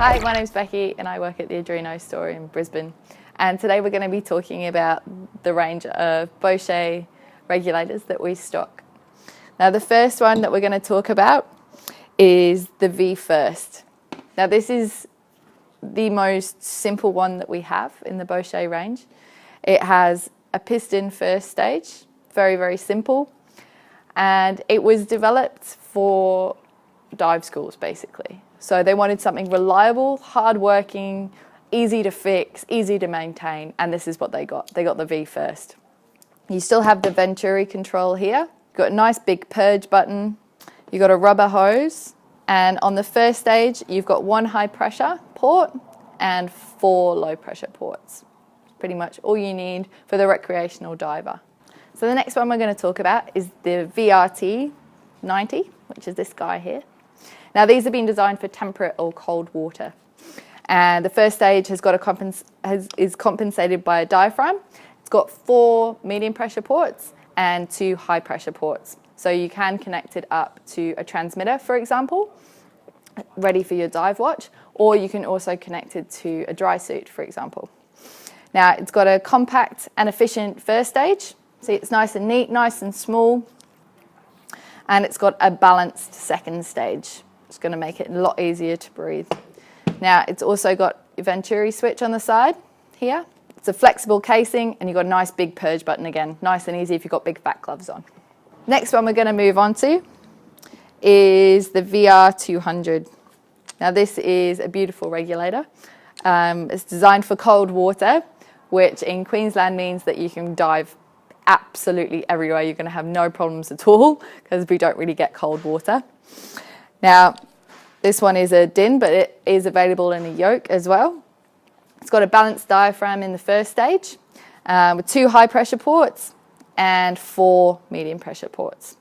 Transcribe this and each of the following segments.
Hi, my name's Becky and I work at the Adreno store in Brisbane. And today we're going to be talking about the range of Beuchat regulators that we stock. Now the first one that we're going to talk about is the VFirst. Now this is the most simple one that we have in the Beuchat range. It has a piston first stage, very, very simple. And it was developed for dive schools basically. So they wanted something reliable, hard-working, easy to fix, easy to maintain, and this is what they got. They got the VFirst. You still have the Venturi control here. You've got a nice big purge button. You've got a rubber hose, and on the first stage, you've got 1 high pressure port and 4 low pressure ports. Pretty much all you need for the recreational diver. So the next one we're going to talk about is the VRT90, which is this guy here. Now these have been designed for temperate or cold water, and the first stage has got is compensated by a diaphragm. It's got 4 medium pressure ports and 2 high pressure ports, so you can connect it up to a transmitter, for example, ready for your dive watch, or you can also connect it to a dry suit, for example. Now it's got a compact and efficient first stage. See, it's nice and neat, nice and small, and it's got a balanced second stage. It's going to make it a lot easier to breathe. Now it's also got a Venturi switch on the side here. It's a flexible casing, and you've got a nice big purge button again. Nice and easy if you've got big fat gloves on. Next one we're going to move on to is the VR200. Now this is a beautiful regulator. It's designed for cold water, which in Queensland means that you can dive absolutely everywhere. You're going to have no problems at all because we don't really get cold water. Now this one is a DIN, but it is available in a yoke as well. It's got a balanced diaphragm in the first stage with 2 high pressure ports and 4 medium pressure ports.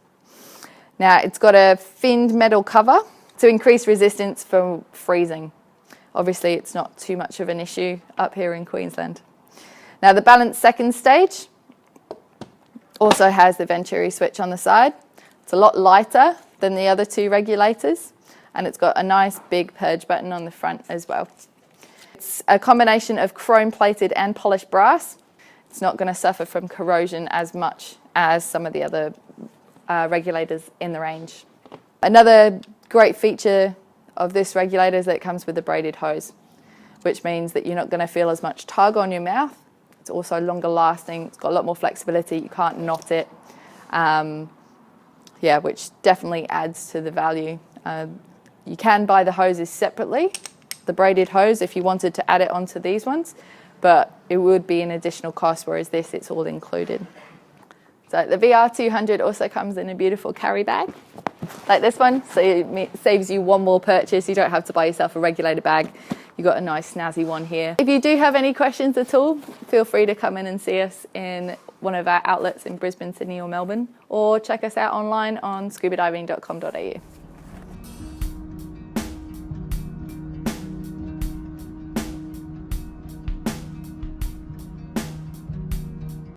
Now it's got a finned metal cover to increase resistance from freezing. Obviously it's not too much of an issue up here in Queensland. Now the balanced second stage also has the Venturi switch on the side. It's a lot lighter than the other 2 regulators, and it's got a nice big purge button on the front as well. It's a combination of chrome plated and polished brass. It's not going to suffer from corrosion as much as some of the other regulators in the range. Another great feature of this regulator is that it comes with a braided hose, which means that you're not going to feel as much tug on your mouth. It's also longer lasting. It's got a lot more flexibility. You can't knot it. Which definitely adds to the value. You can buy the hoses separately, the braided hose, if you wanted to add it onto these ones, but it would be an additional cost, whereas this, it's all included. So the VR200 also comes in a beautiful carry bag, like this one, so it saves you one more purchase. You don't have to buy yourself a regulator bag. You've got a nice snazzy one here. If you do have any questions at all, feel free to come in and see us in one of our outlets in Brisbane, Sydney or Melbourne, or check us out online on scubadiving.com.au.